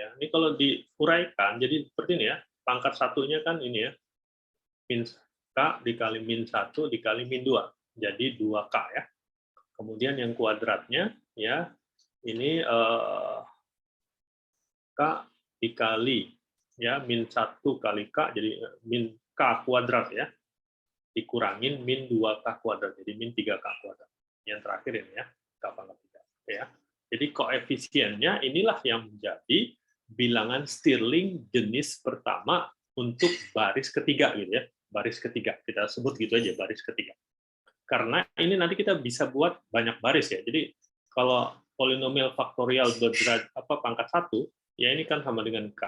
Ya, ini kalau diuraikan jadi seperti ini ya. Pangkat satunya kan ini ya, min K dikali min 1 dikali min 2. Jadi 2K ya. Kemudian yang kuadratnya ya, ini K dikali ya min 1 kali K jadi min K kuadrat ya, dikurangin min 2K kuadrat jadi min 3K kuadrat. Yang terakhir ini ya, K pangkat 3 ya. Jadi koefisiennya inilah yang menjadi bilangan Stirling jenis pertama untuk baris ketiga gitu ya. Baris ketiga, kita sebut gitu aja, baris ketiga. Karena ini nanti kita bisa buat banyak baris ya. Jadi kalau polinomial faktorial pangkat 1, ya ini kan sama dengan K.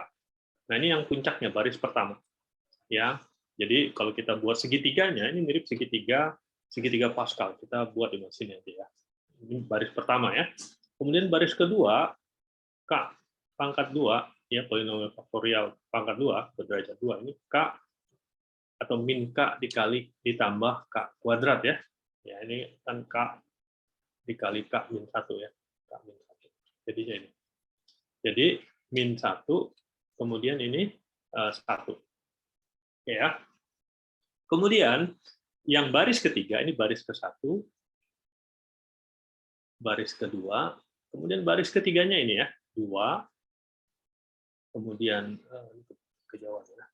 Nah, ini yang puncaknya baris pertama. Ya. Jadi kalau kita buat segitiganya, ini mirip segitiga Pascal. Kita buat di sini aja ya. Ini baris pertama ya. Kemudian baris kedua, K pangkat 2, ya polinomial faktorial pangkat 2, berderajat 2, ini K atau min K dikali ditambah K kuadrat ya. Ya, ini kan K dikali K min 1 ya. K min 1. Jadinya ini. Jadi min 1, kemudian ini 1. Ya. Kemudian yang baris ketiga, ini baris ke-1, baris kedua, kemudian baris ketiganya ini ya, 2, kemudian kejauhan ya.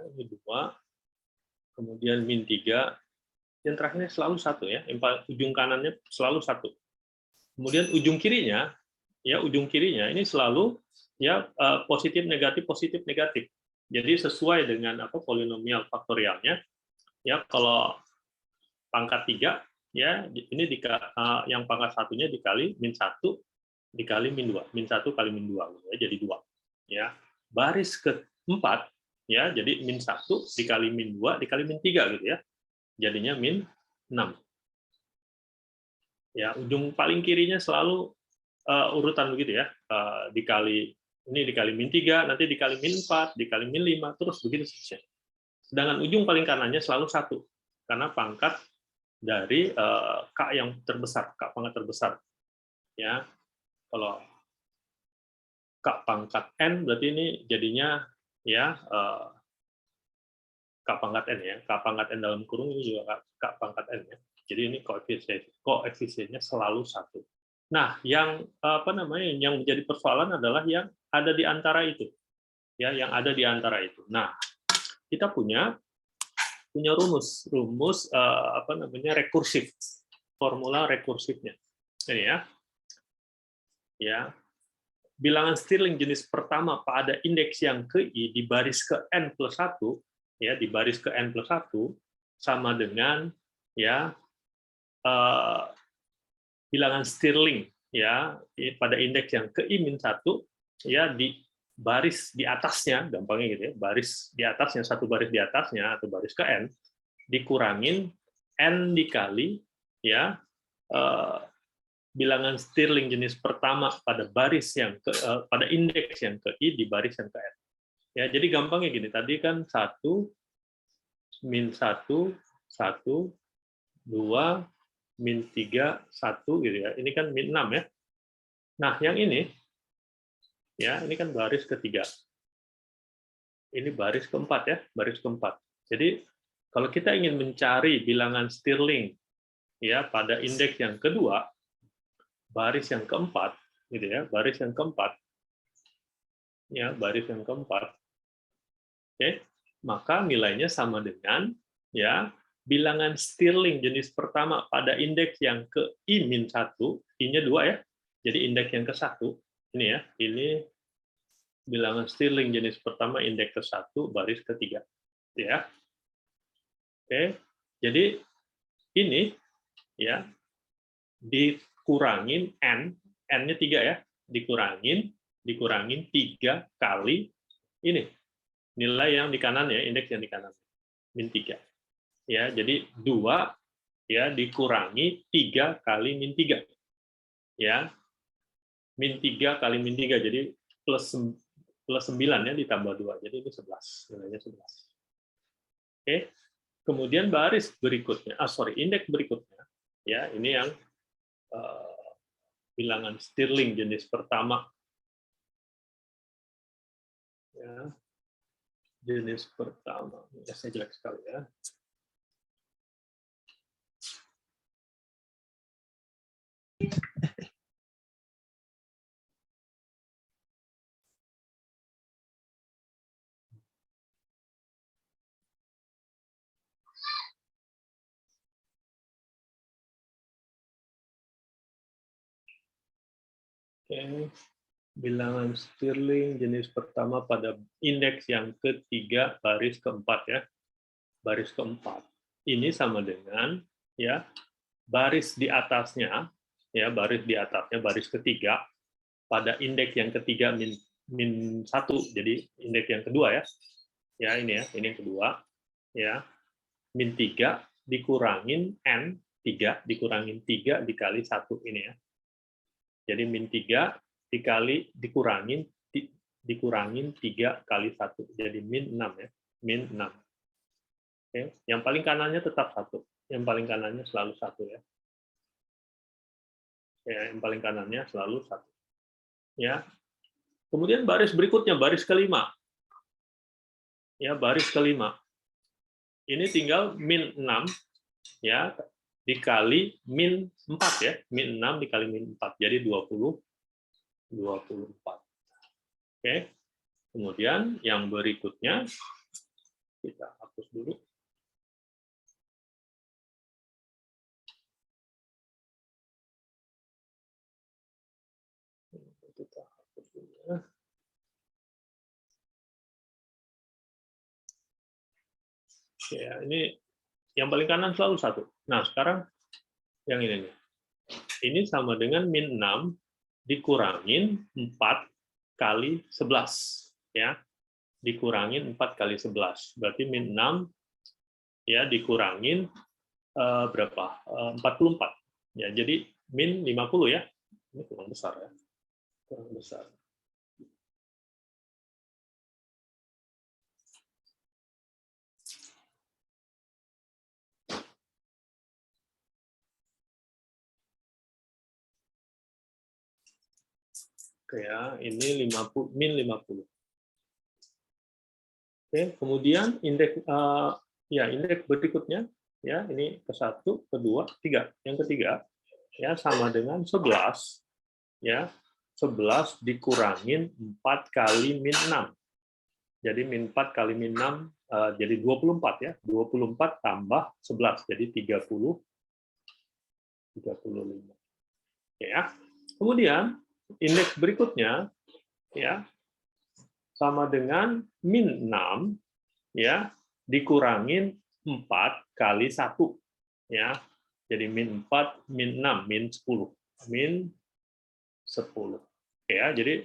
Ini 2, kemudian min 3, yang terakhirnya selalu 1 ya, ujung kanannya selalu 1. Kemudian ujung kirinya, ya ujung kirinya ini selalu ya positif negatif. Jadi sesuai dengan polinomial faktorialnya. Ya kalau pangkat 3 ya ini yang pangkat satunya dikali min 1 dikali min 2, min 1 kali min 2 ya, jadi 2. Ya. Baris keempat ya, jadi min 1 dikali min 2 dikali min 3 gitu ya. Jadinya min 6. Ya, ujung paling kirinya selalu urutan begitu ya. Dikali min 3, nanti dikali min 4, dikali min 5, terus begitu seterusnya. Sedangkan ujung paling kanannya selalu 1 karena pangkat dari K yang terbesar, K pangkat terbesar. Ya. Kalau K pangkat N berarti ini jadinya ya K pangkat N ya. K pangkat N dalam kurung ini juga K pangkat N ya. Jadi ini koefisiennya selalu 1. Nah, yang yang menjadi persoalan adalah yang ada di antara itu. Ya, yang ada di antara itu. Nah, kita punya rumus rekursif. Formula rekursifnya. Ini ya. Ya. Bilangan Stirling jenis pertama pada indeks yang ke I di baris ke N plus 1, ya, di baris ke N plus 1, sama dengan ya bilangan Stirling ya pada indeks yang ke I min 1 ya di baris di atasnya, gampangnya gitu ya, baris di atasnya, satu baris di atasnya atau baris ke N dikurangin N dikali ya bilangan Stirling jenis pertama pada baris yang pada indeks yang ke I di baris yang ke N. Ya, jadi gampangnya gini, tadi kan 1 min 1 1 2 min 3 1 gitu ya. Ini kan min 6 ya. Nah, yang ini ya, ini kan baris ketiga. Ini baris keempat ya, baris keempat. Jadi kalau kita ingin mencari bilangan Stirling ya pada indeks yang kedua, baris yang keempat, gitu ya, baris yang keempat, ya, baris yang keempat, oke, maka nilainya sama dengan ya bilangan Stirling jenis pertama pada indeks yang ke I min 1, I-nya 2 ya, jadi indeks yang ke-1, ini ya, ini bilangan Stirling jenis pertama indeks ke-1 baris ketiga, ya, oke, jadi ini ya dikurangin N-nya 3 ya, dikurangin 3 kali ini. nilai yang di kanan ya, indeks yang di kanan. Min 3. Ya, jadi 2 ya dikurangi 3 kali min 3. Ya. Min 3 kali min 3, jadi plus 9 ya ditambah 2. Jadi ini 11, nilainya 11. Oke. Kemudian baris berikutnya, indeks berikutnya ya, ini yang bilangan Stirling jenis pertama. Ya. Jenis pertama. Ya, saya jelek sekali ya. Oke. Bilangan Stirling jenis pertama pada indeks yang ketiga baris keempat ya. Baris keempat. Ini sama dengan ya baris di atasnya ya, baris di atasnya baris ketiga pada indeks yang ketiga min 1. Jadi indeks yang kedua ya. Ya ini ya, ini yang kedua ya. Min 3 dikurangin n 3 dikurangin 3 dikali 1 ini ya. Jadi min 3 dikurangin 3 kali 1. Jadi min 6 ya. Min 6. Oke. Yang paling kanannya tetap 1. Yang paling kanannya selalu 1 ya. Ya, yang paling kanannya selalu 1. Ya. Kemudian baris berikutnya, baris kelima. Ya, baris kelima. Ini tinggal min 6 ya dikali min 4 ya. Min 6 dikali min 4. Jadi 24. Oke. Kemudian yang berikutnya kita hapus dulu. Kita hapus dulu ya. Oke, ini yang paling kanan selalu 1. Nah, sekarang yang ini nih. Ini sama dengan min 6 dikurangin 4 kali 11 ya. Dikurangin 4 kali 11. Berarti min 6 ya dikurangin berapa? 44. Ya, jadi min 50 ya. Ini kurang besar ya. Kurang besar. Oke ya, ini 50 min 50. Oke, kemudian indeks indeks berikutnya ya, ini ke-1, kedua, 3. Yang ketiga ya sama dengan 11 ya. 11 dikurangin 4 kali min 6. Jadi min 4 kali min 6 jadi 24 ya. 24 tambah 11 jadi 35. Oke ya. Kemudian indeks berikutnya ya sama dengan min 6 ya dikurangin 4 kali 1 ya. Jadi min 4 min 6 min 10. Min 10. Oke ya, jadi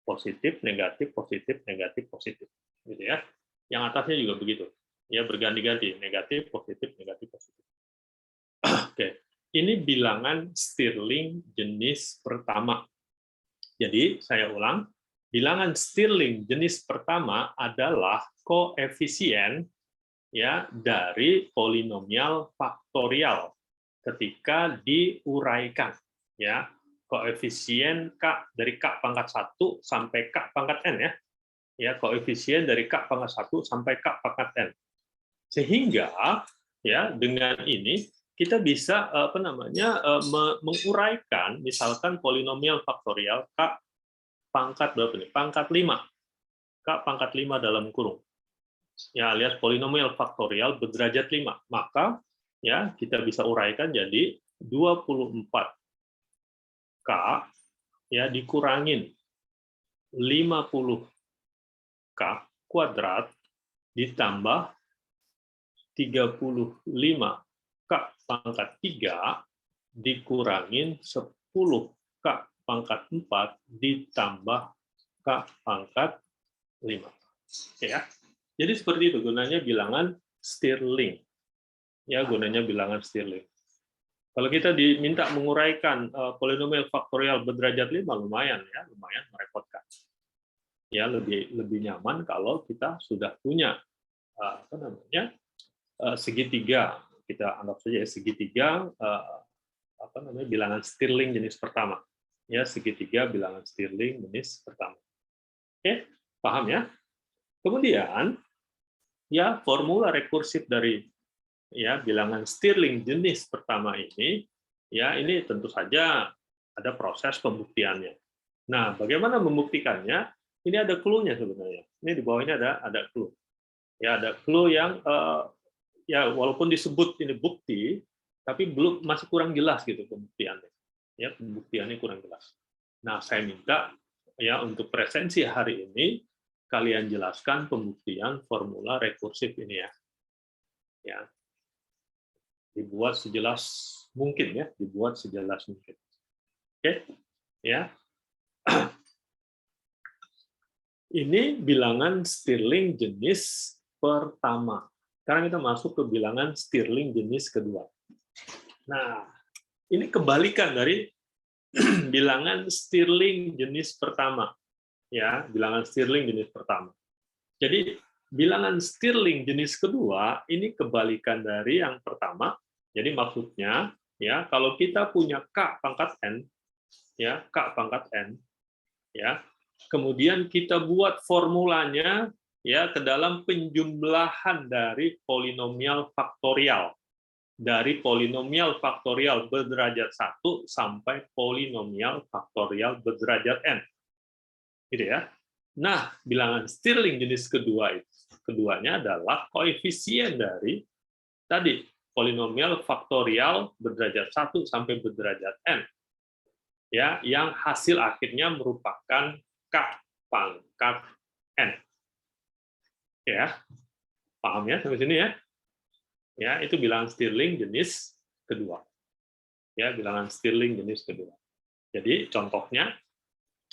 positif, negatif, positif, negatif, positif. Gitu ya. Yang atasnya juga begitu. Ya, berganti-ganti, negatif, positif, negatif, positif. Oke. Ini bilangan Stirling jenis pertama. Jadi, saya ulang, bilangan Stirling jenis pertama adalah koefisien ya dari polinomial faktorial ketika diuraikan ya. Koefisien K dari K pangkat 1 sampai K pangkat N ya. Ya, koefisien dari K pangkat 1 sampai K pangkat N. Sehingga ya dengan ini kita bisa menguraikan misalkan polinomial faktorial K pangkat berapa nih? Pangkat 5. K pangkat 5 dalam kurung. Ya, alias polinomial faktorial berderajat 5. Maka ya kita bisa uraikan jadi 24 K ya dikurangin 50 K kuadrat ditambah 35 K pangkat 3 dikurangin 10 K pangkat 4 ditambah K pangkat 5. Oke ya. Jadi seperti itu gunanya bilangan Stirling. Ya, gunanya bilangan Stirling. Kalau kita diminta menguraikan polinomial faktorial berderajat 5, lumayan merepotkan. Ya, lebih nyaman kalau kita sudah punya segitiga. Kita anggap saja segitiga bilangan Stirling jenis pertama. Ya, segitiga bilangan Stirling jenis pertama. Oke, paham ya? Kemudian ya formula rekursif dari bilangan Stirling jenis pertama ini, ya ini tentu saja ada proses pembuktiannya. Nah, bagaimana membuktikannya? Ini ada clue-nya sebenarnya. Ini di bawahnya ada clue. Ya, ada clue yang ya walaupun disebut ini bukti, tapi masih kurang jelas gitu pembuktiannya. Ya, pembuktiannya kurang jelas. Nah, saya minta ya untuk presensi hari ini kalian jelaskan pembuktian formula rekursif ini ya. Ya, dibuat sejelas mungkin ya, dibuat sejelas mungkin. Oke, ya. Ini bilangan Stirling jenis pertama. Sekarang kita masuk ke bilangan Stirling jenis kedua. Nah, ini kebalikan dari bilangan Stirling jenis pertama. Ya, bilangan Stirling jenis pertama. Jadi bilangan Stirling jenis kedua ini kebalikan dari yang pertama. Jadi maksudnya ya kalau kita punya k pangkat n ya k pangkat n ya kemudian kita buat formulanya ya ke dalam penjumlahan dari polinomial faktorial berderajat 1 sampai polinomial faktorial berderajat n. Gitu ya. Nah, bilangan Stirling jenis keduanya adalah koefisien dari tadi polinomial faktorial berderajat 1 sampai berderajat n. Ya, yang hasil akhirnya merupakan k pangkat n. Ya. Paham ya sampai sini ya? Ya, itu bilangan Stirling jenis kedua. Ya, bilangan Stirling jenis kedua. Jadi contohnya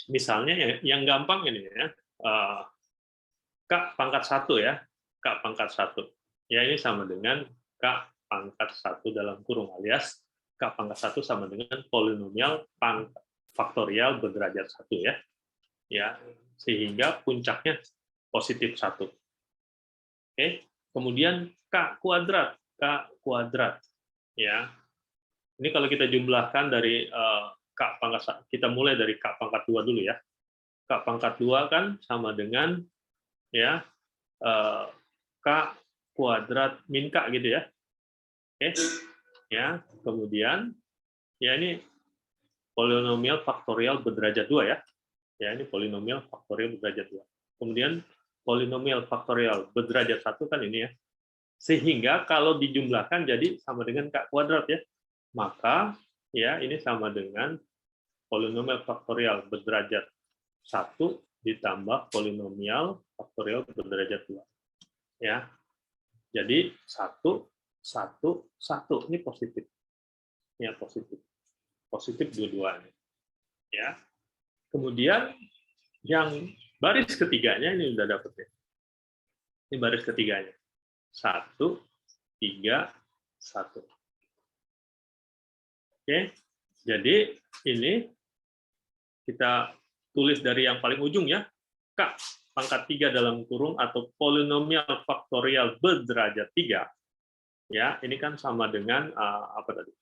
misalnya yang gampang ini ya. K pangkat 1 ya. K pangkat 1. Ya, ini sama dengan K pangkat 1 dalam kurung alias K pangkat 1 sama dengan polinomial faktorial berderajat 1 ya. Ya, sehingga puncaknya positif 1. Oke. Kemudian K kuadrat ya. Ini kalau kita jumlahkan dari K pangkat, kita mulai dari K pangkat 2 dulu ya. K pangkat 2 kan sama dengan ya K kuadrat min K gitu ya. Oke. Ya, kemudian ya ini polinomial faktorial berderajat 2 ya. Ya, ini polinomial faktorial berderajat 2. Kemudian polinomial faktorial berderajat 1 kan ini ya. Sehingga kalau dijumlahkan jadi sama dengan K kuadrat ya. Maka ya ini sama dengan polinomial faktorial berderajat 1 ditambah polinomial faktorial berderajat 2. Ya. Jadi 1 1 ini positif. Ya, positif. Positif dua-duanya. Ya. Kemudian yang baris ketiganya ini udah dapet ya. Ini baris ketiganya. 1 3 1. Oke. Jadi ini kita tulis dari yang paling ujung ya. K pangkat 3 dalam kurung atau polinomial faktorial berderajat 3. Ya, ini kan sama dengan apa tadi?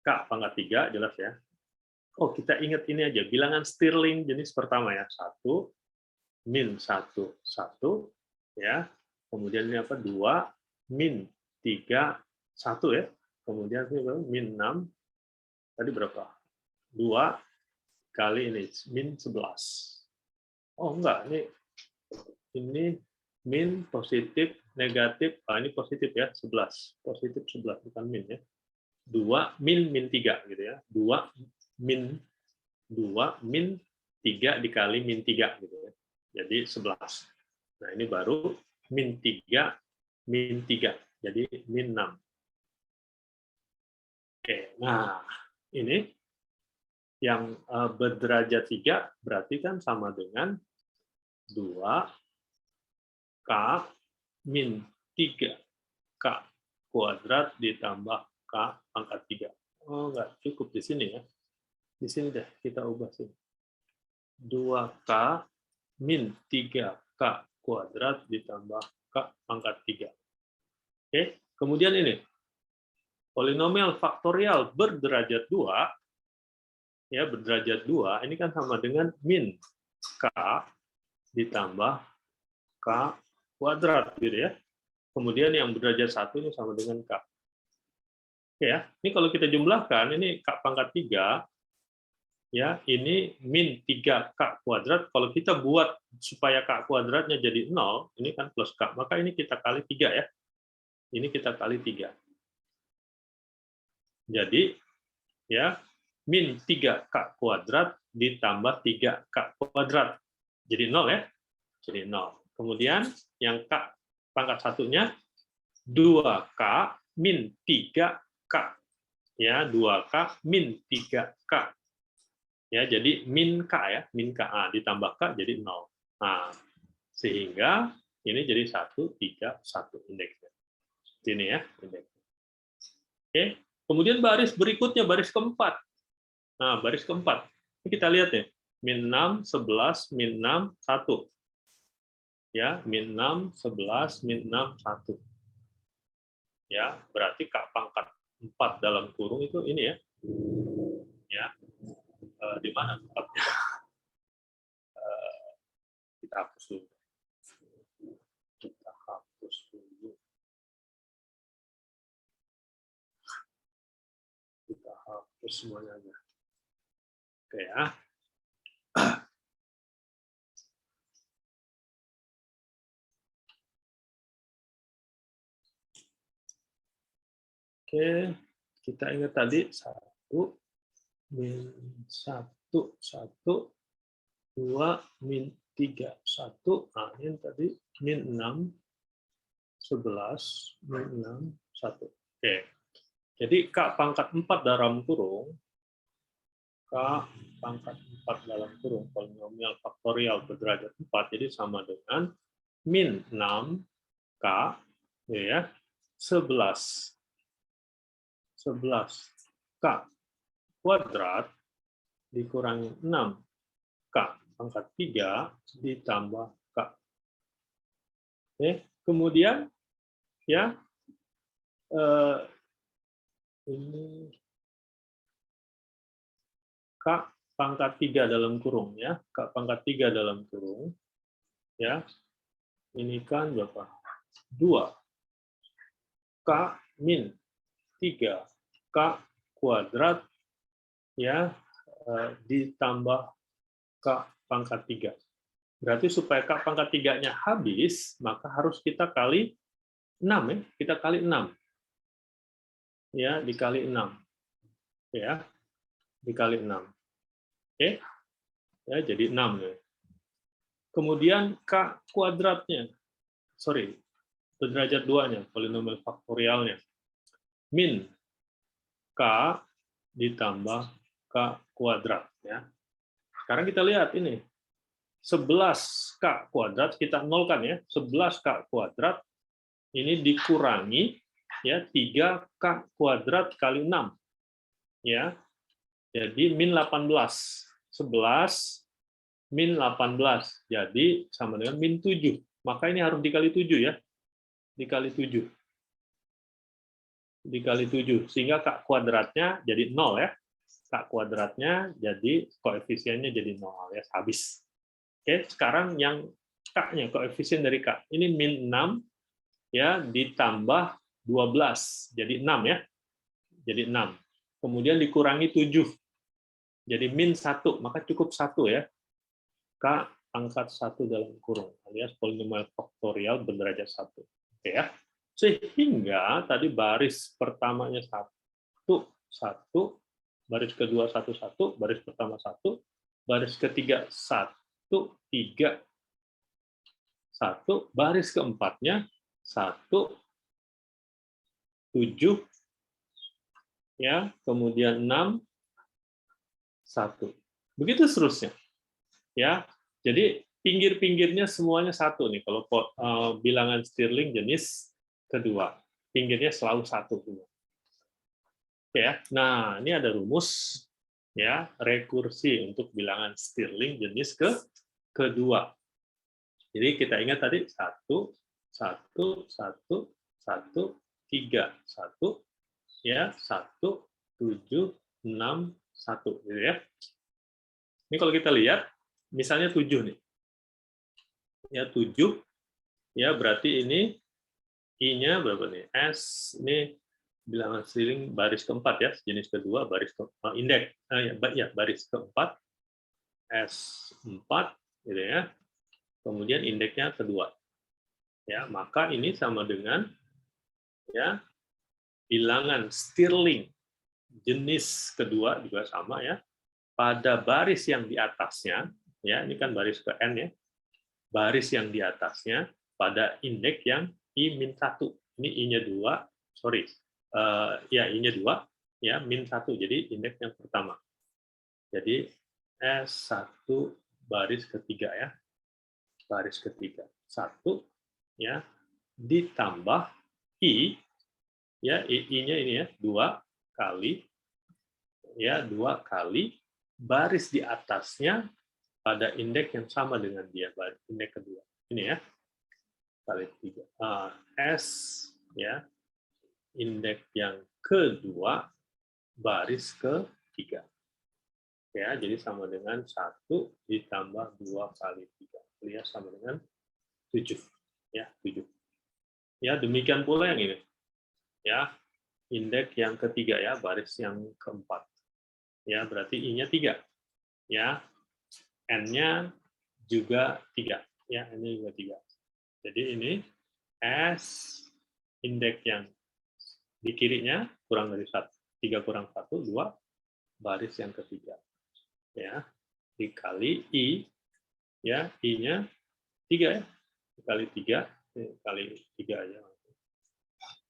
K pangkat 3 jelas ya. Oh, kita ingat ini aja, bilangan Stirling jenis pertama ya. 1 min 1 1 ya. Kemudian ini apa? 2 min 3 1 ya. Kemudian ini min 6. Tadi berapa? 2 kali ini min 11. Oh, enggak, ini min positif negatif. Ini positif ya, 11. Positif 11 bukan min ya. 2 min 3 gitu ya. 2 min 3 dikali min 3 gitu ya. Jadi 11. Nah, ini baru min 3 min 3. Jadi min 6. Oke, nah ini yang berderajat 3 berarti kan sama dengan 2K min 3K kuadrat ditambah K pangkat 3. Oh, nggak cukup di sini ya. Di sini deh, kita ubah sini. 2K min 3K kuadrat ditambah K pangkat 3. Oke, kemudian ini. Polinomial faktorial berderajat 2, ya berderajat 2, ini kan sama dengan min K ditambah K kuadrat, gitu ya. Kemudian yang berderajat 1 ini sama dengan K. Oke ya, ini kalau kita jumlahkan, ini K pangkat 3, ya ini min 3K kuadrat. Kalau kita buat supaya K kuadratnya jadi 0, ini kan plus K, maka ini kita kali 3 ya. Ini kita kali 3. Jadi, ya min 3K kuadrat ditambah 3K kuadrat. Jadi 0 ya. Jadi 0. Kemudian yang K pangkat satunya 2K min 3K. Ya, 2K min 3K. Ya, jadi min K ya, min K. Ditambah K jadi 0. Nah, sehingga ini jadi 1, 3, 1 indeksnya. Ini ya, indeksnya. Oke. Kemudian baris berikutnya, baris keempat. Nah, baris keempat. Ini kita lihat ya. Min 6, 11, min 6, 1. Ya, min 6, 11, min 6, 1. Ya, berarti K pangkat 4 dalam kurung itu ini ya. Ya. Di mana tempatnya? Kita hapus dulu. Kita hapus dulu. Kita hapus semuanya aja. Oke ya. Oke, kita ingat tadi 1 min 1, 1, 2 min 3, 1. Nah, ini tadi min 6, 11, min 6, 1. Oke. Jadi K pangkat 4 dalam kurung, K pangkat 4 dalam kurung, polinomial faktorial berderajat 4, jadi sama dengan min 6K, ya, 11 K kuadrat dikurangi 6K pangkat 3 ditambah K. Oke, kemudian ya ini K pangkat 3 dalam kurung ya, K pangkat 3 dalam kurung ya. Ini kan berapa? 2 K min 3 K kuadrat ya ditambah K pangkat 3. Berarti supaya K pangkat 3-nya habis, maka harus kita kali 6 ya, kita kali 6. Ya, dikali 6. Ya. Dikali 6. Oke. Ya, jadi 6 ya. Kemudian K kuadratnya. Sorry. Derajat 2-nya, polinomial faktorialnya. Min K ditambah K kuadrat ya. Sekarang kita lihat ini. 11K kuadrat kita nolkan ya. 11K kuadrat ini dikurangi ya 3K kuadrat kali 6. Ya. Jadi min 18. 11 min 18. Jadi sama dengan min 7. Maka ini harus dikali 7 ya. Dikali 7. Dikali 7 sehingga K kuadratnya jadi 0 ya. K kuadratnya jadi koefisiennya jadi 0 ya, habis. Oke, sekarang yang K-nya, koefisien dari K. Ini min 6 ya ditambah 12 jadi 6 ya. Jadi 6. Kemudian dikurangi 7. Jadi min 1, maka cukup 1 ya. K pangkat 1 dalam kurung alias polinomial faktorial berderajat 1. Oke ya. Sehingga tadi baris pertamanya 1, 1, baris kedua 1, 1, baris pertama 1, baris ketiga 1, 3, 1, baris keempatnya 1, 7, ya, kemudian 6, 1. Begitu seterusnya. Ya. Jadi pinggir-pinggirnya semuanya satu nih. Kalau bilangan Stirling jenis kedua, pinggirnya selalu satu. Oke ya. Nah, ini ada rumus ya rekursi untuk bilangan Stirling jenis kedua. Jadi kita ingat tadi 1, 1, 1, 1, 3, 1, ya 1, 7, 6, 1, gitu ya. Ini kalau kita lihat, misalnya 7 nih, ya 7, ya berarti ini I-nya berapa nih? S ini bilangan Stirling baris keempat ya, jenis kedua baris indeks ya baris keempat S4 gitu ya. Kemudian indeksnya kedua. Ya, maka ini sama dengan ya bilangan Stirling jenis kedua juga sama ya. Pada baris yang di atasnya, ya ini kan baris ke N ya. Baris yang di atasnya pada indeks yang I-1. Ini I-nya 2, sorry. Ya I-nya 2, ya min 1. Jadi indeks yang pertama. Jadi S1 baris ketiga ya. Baris ketiga. 1 ya ditambah I ya I-nya ini ya 2 kali ya 2 kali baris di atasnya pada indeks yang sama dengan dia, indeks kedua. Ini ya kali 3 S ya indeks yang kedua baris ketiga. Ya, jadi sama dengan 1 ditambah 2 kali 3. Lihat sama dengan 7. Ya, 7. Ya, demikian pula yang ini. Ya, indeks yang ketiga ya, baris yang keempat. Ya, berarti I-nya 3. Ya. N-nya juga 3. Ya, ini juga 3. Jadi ini S indeks yang di kirinya kurang dari 1. 3 kurang 1, 2 baris yang ketiga. Ya, dikali I ya, I-nya 3 ya. Dikali 3, kali 3 aja.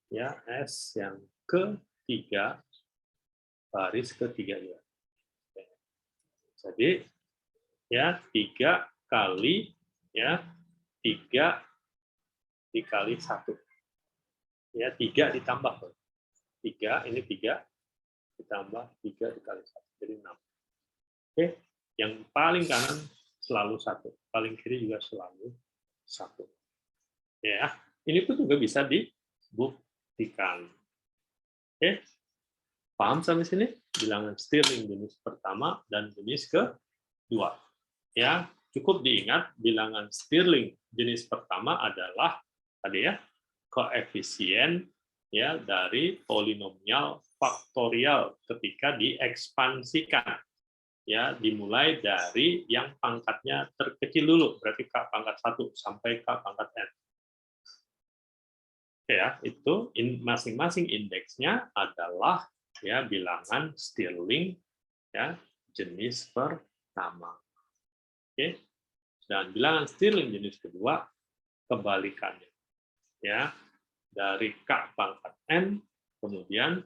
Ya, S yang ketiga baris ketiga ya. Jadi ya 3 kali ya 3 dikali 1. Ya, 3 ditambah 3, ini 3 ditambah 3 dikali 1, jadi 6. Oke, yang paling kanan selalu 1, paling kiri juga selalu 1. Ya, ini pun juga bisa dibuktikan. Oke, paham sampai sini? Bilangan Stirling jenis pertama dan jenis kedua. Ya, cukup diingat bilangan Stirling jenis pertama adalah tadi ya koefisien ya dari polinomial faktorial ketika diekspansikan. Ya, dimulai dari yang pangkatnya terkecil dulu, berarti K pangkat 1 sampai K pangkat N. Ya, itu masing-masing indeksnya adalah ya bilangan Stirling ya jenis pertama. Oke. Dan bilangan Stirling jenis kedua kebalikannya. Ya, dari K pangkat N kemudian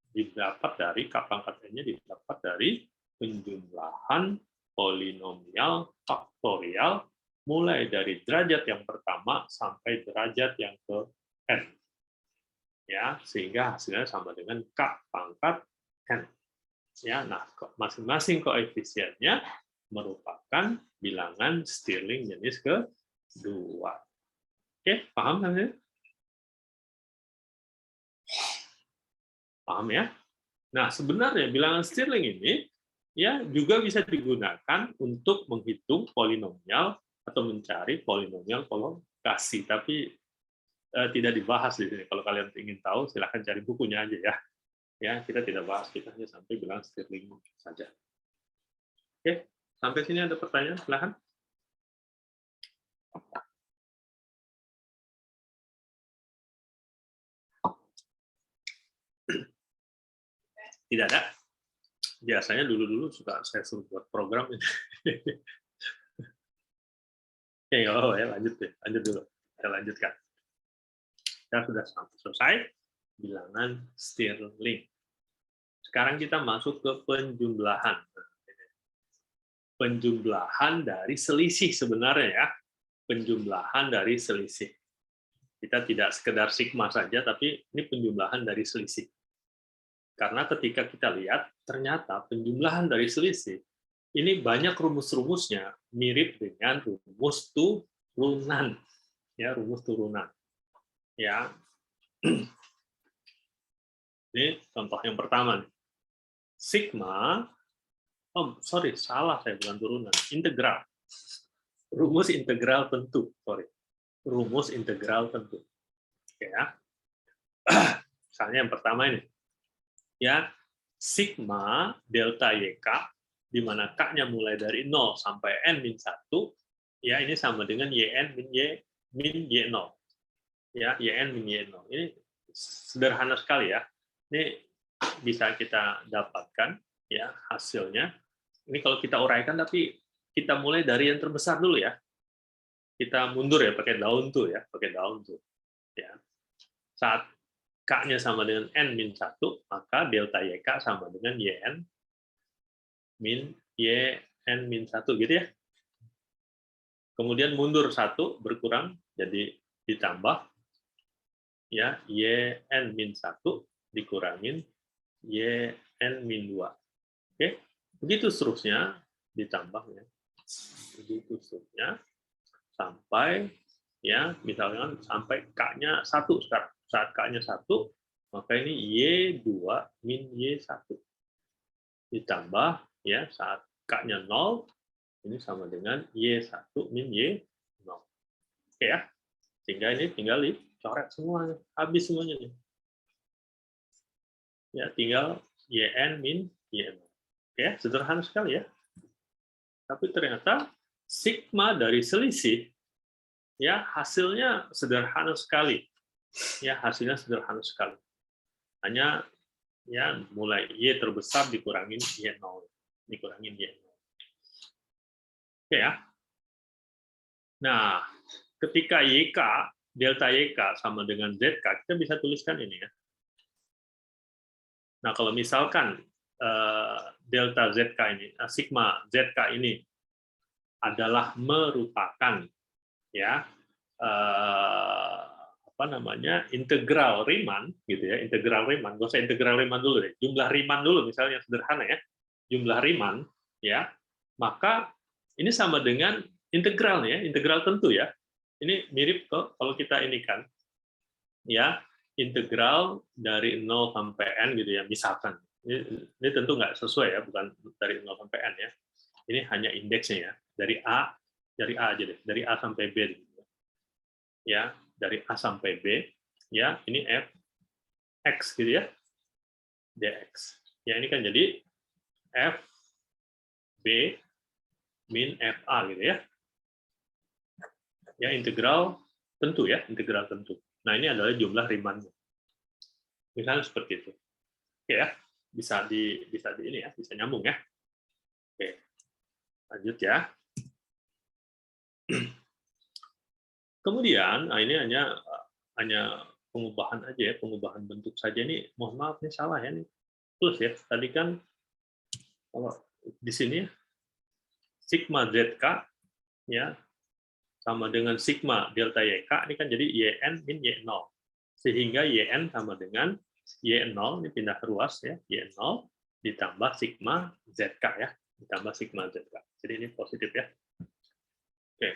didapat dari K pangkat N-nya didapat dari penjumlahan polinomial faktorial mulai dari derajat yang pertama sampai derajat yang ke N. Ya, sehingga hasilnya sama dengan K pangkat N. Ya, nah, masing-masing koefisiennya merupakan bilangan Stirling jenis kedua. Oke, paham sampai? Paham ya? Nah, sebenarnya bilangan Stirling ini ya juga bisa digunakan untuk menghitung polinomial atau mencari polinomial kolokasi, tapi tidak dibahas di sini. Kalau kalian ingin tahu, silahkan cari bukunya aja ya. Ya, kita tidak bahas, kita hanya sampai bilangan Stirling saja. Oke, sampai sini ada pertanyaan, silahkan. Tidak ada. Biasanya dulu-dulu suka saya suruh buat program. Oke, ya, lanjut deh. Lanjut dulu. Kita lanjutkan. Kita sudah selesai bilangan Stirling. Sekarang kita masuk ke penjumlahan. penjumlahan dari selisih sebenarnya ya. Penjumlahan dari selisih. Kita tidak sekedar sigma saja, tapi ini penjumlahan dari selisih. Karena ketika kita lihat, ternyata penjumlahan dari selisih, ini banyak rumus-rumusnya mirip dengan rumus turunan. Ya, rumus turunan. Ya. Ini contoh yang pertama. Sigma, salah saya, bukan turunan. Integral. Rumus integral tentu, rumus integral tentu. Oke ya. Misalnya yang pertama ini. Ya, sigma delta YK, di mana K-nya mulai dari 0 sampai N-1, ya ini sama dengan YN min Y0. Ya, YN min Y0. Ini sederhana sekali ya. Ini bisa kita dapatkan ya hasilnya. Ini kalau kita uraikan, tapi kita mulai dari yang terbesar dulu ya. Kita mundur ya, pakai daun tuh ya, pakai daun tuh. Ya. Saat K-nya sama dengan N-1, maka delta YK sama dengan YN min YN-1 gitu ya. Kemudian mundur 1, berkurang, jadi ditambah ya YN-1 dikurangin YN-2. Oke, begitu seterusnya ditambah ya. Begitu seterusnya sampai ya misalnya sampai K-nya 1 sekarang. Saat K-nya 1, maka ini Y2 min Y1 ditambah ya saat K-nya 0, ini sama dengan Y1 min Y0. Oke ya. Sehingga ini tinggal dicoret semuanya, habis semuanya nih. Ya, tinggal YN min Y0. Oke, sederhana sekali ya. Tapi ternyata sigma dari selisih ya hasilnya sederhana sekali. Ya, hasilnya sederhana sekali. Hanya ya mulai Y terbesar dikurangin Y0. Dikurangin Y0. Oke ya. Nah, ketika YK, delta YK sama dengan ZK, kita bisa tuliskan ini ya. Nah, kalau misalkan delta ZK ini, sigma ZK ini adalah merupakan ya apa namanya integral Riemann gitu ya, integral Riemann, nggak usah integral Riemann dulu deh, jumlah Riemann dulu misalnya sederhana ya, jumlah Riemann ya, maka ini sama dengan integral ya, integral tentu ya. Ini mirip kok kalau kita ini kan ya integral dari 0 sampai n gitu ya, misalkan. Ini tentu nggak sesuai ya, bukan dari 0 sampai n ya. Ini hanya indeksnya ya, dari A aja deh, dari A sampai B. Ya, dari A sampai B, ya ini f x gitu ya, dx. Ya ini kan jadi f b min fa gitu ya. Ya integral tentu ya, integral tentu. Nah ini adalah jumlah Riemann-nya. Misalnya seperti itu. Oke ya, bisa di ini ya, bisa nyambung ya. Oke, lanjut ya. Kemudian, nah ini hanya pengubahan aja ya, pengubahan bentuk saja nih. Mohon maaf nih salah ya nih. Plus ya, tadi kan kalau di sini sigma ZK ya sama dengan sigma delta YK, ini kan jadi YN min Y0. Sehingga YN sama dengan Y0, ini pindah ruas ya, Y0 ditambah sigma ZK ya, ditambah sigma ZK. Jadi ini positif ya. Oke.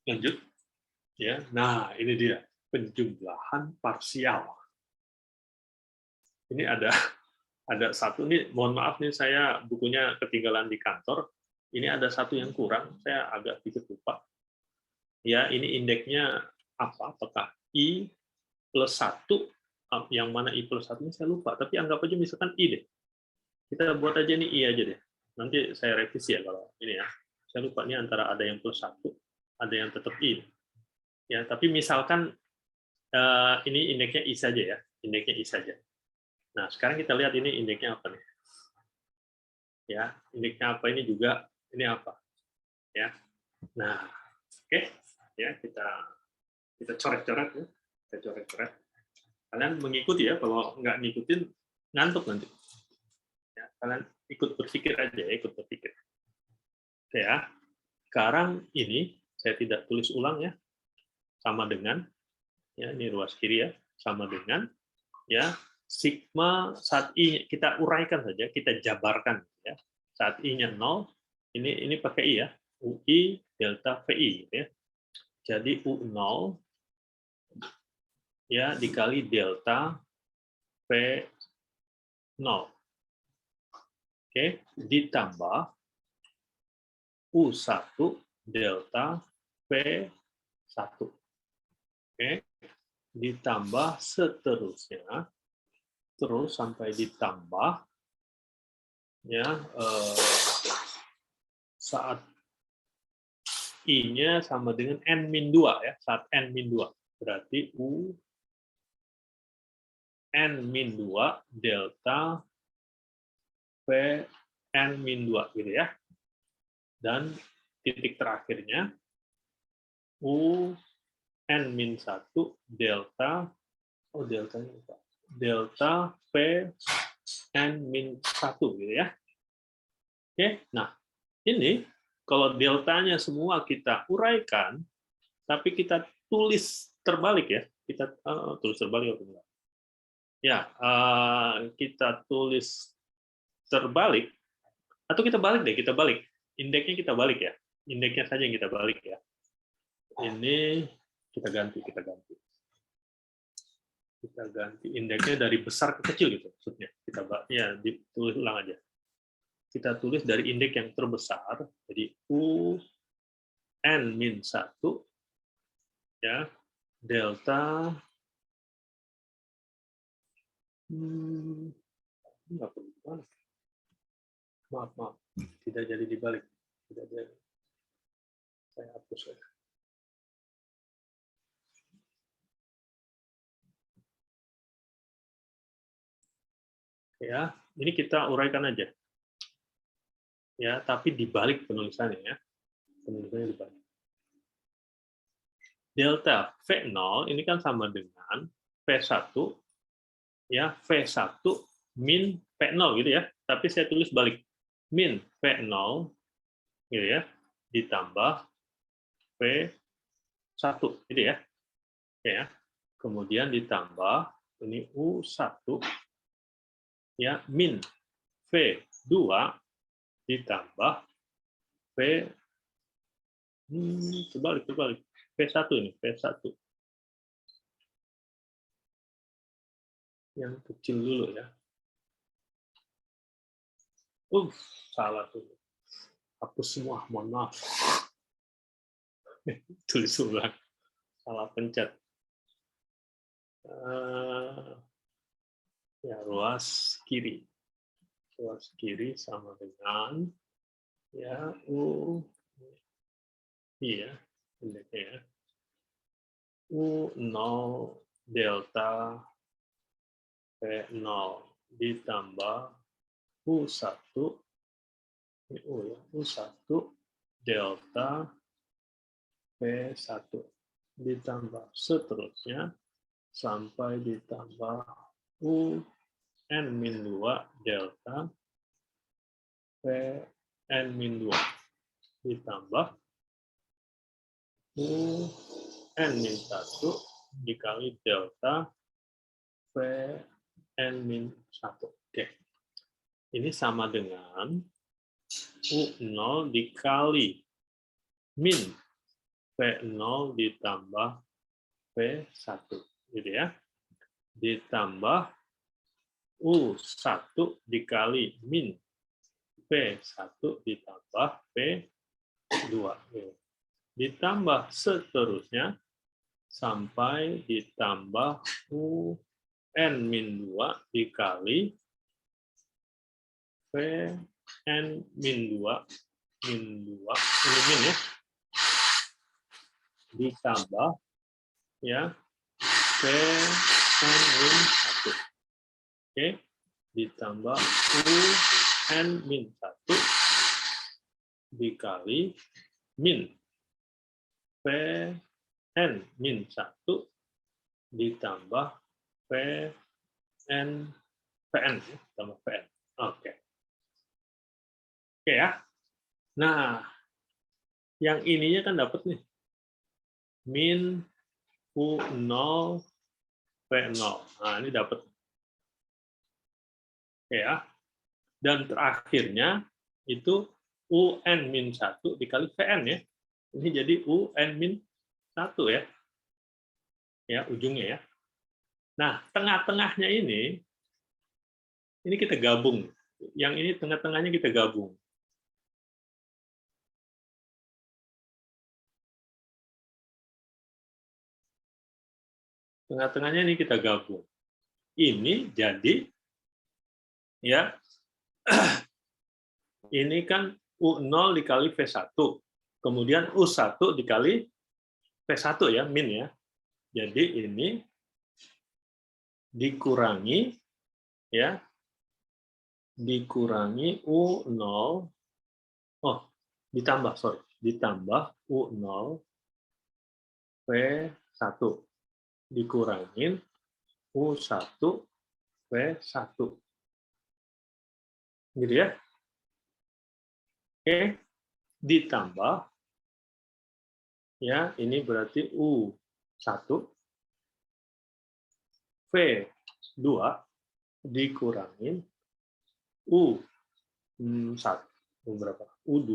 Lanjut. Ya, nah ini dia penjumlahan parsial. Ini ada satu nih, mohon maaf nih saya bukunya ketinggalan di kantor. Ini ada satu yang kurang, saya agak sedikit lupa. Ya, ini indeksnya apa? Apakah I plus 1, yang mana I plus 1 ini saya lupa, tapi anggap aja misalkan I deh. Kita buat aja nih I aja deh. Nanti saya revisi ya kalau ini ya. Saya lupa nih antara ada yang plus 1, ada yang tetap I. Ya, tapi misalkan ini indeksnya I saja ya, indeksnya I saja. Nah, sekarang kita lihat ini indeksnya apa nih? Ya, indeksnya apa ini juga, ini apa? Ya. Nah, oke. Ya, kita coret-coret ya. Kita coret-coret. Kalian mengikuti ya, kalau nggak ngikutin ngantuk nanti. Ya. Kalian ikut berpikir aja ya, ikut berpikir. Oke ya. Sekarang ini saya tidak tulis ulang ya, sama dengan ya ini ruas kiri ya, sama dengan ya sigma saat i kita uraikan saja, kita jabarkan ya. Saat i-nya 0, ini pakai i ya, UI delta VI gitu ya. Jadi U0 ya dikali delta V0. Oke, ditambah U1 delta V1. Oke, ditambah seterusnya, terus sampai ditambah ya saat I-nya sama dengan N-2 ya, saat N-2. Berarti U N-2 delta V N-2 gitu ya. Dan titik terakhirnya U N-1 delta delta V N-1 gitu ya. Oke, nah ini kalau deltanya semua kita uraikan, tapi kita tulis terbalik ya, kita tulis terbalik atau enggak? Ya, kita tulis terbalik, atau kita balik deh, kita balik. Indeksnya kita balik ya, indeksnya saja yang kita balik ya. Ini kita ganti. Kita ganti indeksnya dari besar ke kecil gitu maksudnya. Kita ya ditulis ulang aja. Kita tulis dari indeks yang terbesar, jadi U N-1 ya delta nggak perlu dibalik. Maaf, tidak jadi dibalik, tidak jadi. Saya hapus ya. Ya, ini kita uraikan aja. Ya, tapi dibalik penulisannya ya. Penulisannya dibalik. Delta V0 ini kan sama dengan V1 ya, V1 min V0 gitu ya. Tapi saya tulis balik. Min V0 gitu ya, ditambah V1 gitu ya. Oke ya. Kemudian ditambah ini U1 ya min V2 ditambah V terbalik V1 ini V1 yang kecil dulu ya. Salah tuh. Hapus semua, mohon maaf. Tulis ulang. Salah pencet. Ya, ruas kiri. Ruas kiri sama dengan ya U iya, indeksnya ya. U0 delta V0 ditambah U1 ini U ya, U1 delta V1 ditambah seterusnya sampai ditambah U N-2 delta N-2 ditambah U N-1 dikali delta N-1. Oke. Ini sama dengan U0 dikali min V0 ditambah V1. Gitu ya. Ditambah U1 dikali min V1 ditambah V2. Ditambah seterusnya sampai ditambah UN-2 dikali VN-2 ini min ya, ditambah ya VN-1. Oke, ditambah UN-1 dikali min VN-1 ditambah VN tambah VN. Oke. Oke ya. Nah, yang ininya kan dapat nih. Min U0 V0. Nah, ini dapat. Oke ya. Dan terakhirnya itu UN-1 dikali VN ya. Ini jadi UN-1 ya. Ya, ujungnya ya. Nah, tengah-tengahnya ini kita gabung. Yang ini tengah-tengahnya kita gabung. Tengah-tengahnya ini kita gabung. Ini jadi ya ini kan U0 dikali V1. Kemudian U1 dikali V1 ya, min ya. Jadi ini dikurangi ya, dikurangi U0, ditambah U0 V1 dikurangin U1 V1. Gitu ya. Oke, ditambah ya, ini berarti U1 V2 dikurangin U1 berapa? U2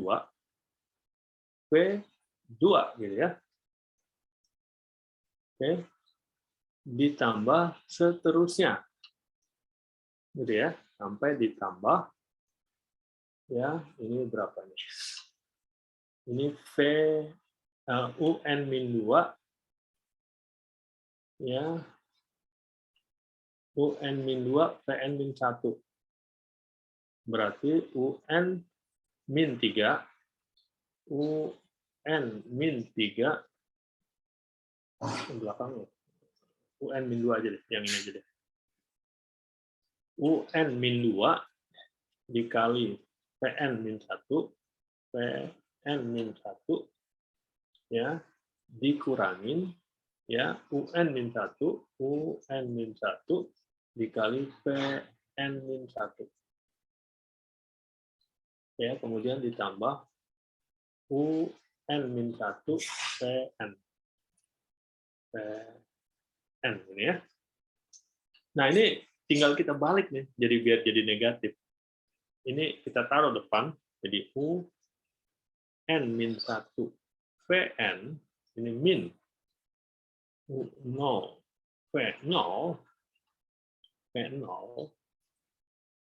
V2 gitu ya. Oke. Ditambah seterusnya. Gitu ya, sampai ditambah ya, ini berapa nih? Ini UN-2 ya. UN-2 VN-1. Berarti UN-3 UN-3 belakangnya. UN-2 aja deh, yang ini aja deh. UN-2 dikali VN-1 VN-1 ya, dikurangin ya UN-1 dikali VN-1 ya, kemudian ditambah UN-1 VN ini ya. Nah, ini tinggal kita balik nih, jadi biar jadi negatif. Ini kita taruh depan, jadi UN-1 VN ini min U0 V0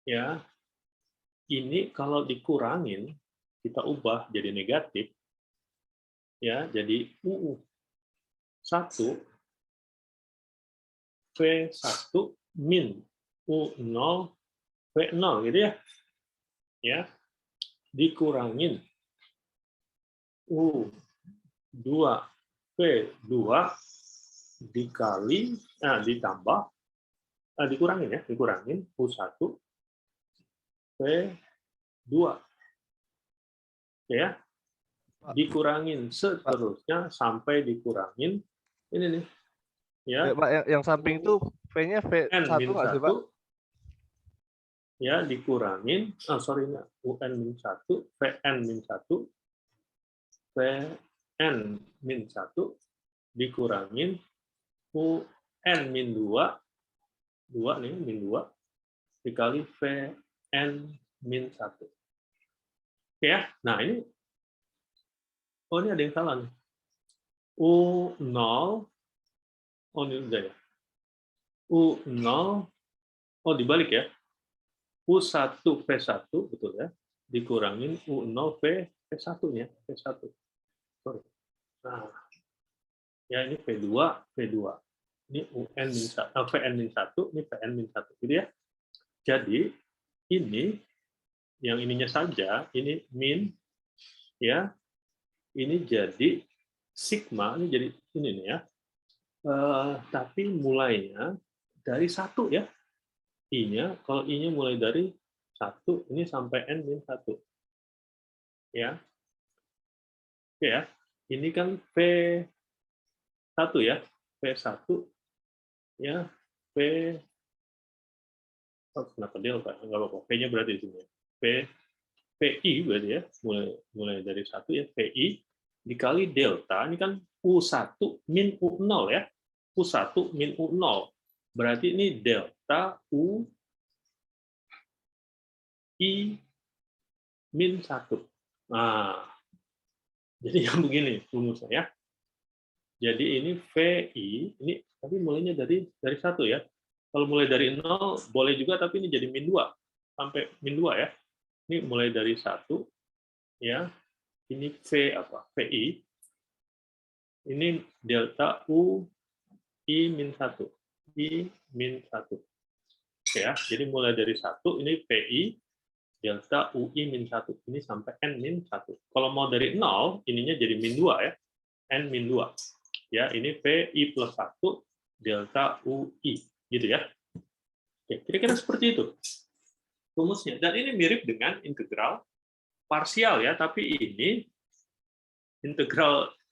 ya. Ini kalau dikurangin kita ubah jadi negatif ya, jadi U1 V1 min U0 V0 gitu ya. Ya. Dikurangin U2 V2 dikali ditambah dikurangin U1 V2 ya, dikurangin seterusnya sampai dikurangin ini nih ya. Pak, yang samping itu V-nya V1 nggak sih, Pak? Ya, dikurangin UN-1 VN-1 VN-1 dikurangin UN-2 nih, min 2 dikali VN-1. Oke ya. Nah, ini ini ada yang salah nih. U0 ini udah ya. U0 dibalik ya. U1 V1 betul ya. Dikurangin U0 V1-nya, V1. Sorry. Nah, ya ini V2. Ini UN-1, VN-1, ini VN-1 gitu ya. Jadi ini yang ininya saja, ini min ya. Ini jadi sigma, ini jadi ini nih ya. Tapi mulainya dari 1 ya. I-nya, kalau I-nya mulai dari 1, ini sampai N-1. Ya. Oke ya. Ini kan V1 ya. V1 ya. Kenapa dia lupa? Enggak apa-apa. V-nya berarti di sini. VI berarti ya, mulai dari 1 ya, VI dikali delta, ini kan U1 min U0 ya, U1 min U0, berarti ini delta U I min 1. Nah, jadi yang begini rumusnya ya. Jadi ini VI, ini tapi mulainya dari 1 ya. Kalau mulai dari 0 boleh juga, tapi ini jadi min 2 sampai min 2 ya. Ini mulai dari 1 ya. Ini VI. Ini delta U I min 1. I min 1. Oke ya. Jadi mulai dari 1 ini VI delta UI min 1. Ini sampai N min 1. Kalau mau dari 0, ininya jadi min 2 ya. N min 2. Ya, ini VI plus 1 delta UI. Gitu ya. Oke, kira-kira seperti itu rumusnya. Dan ini mirip dengan integral parsial ya, tapi ini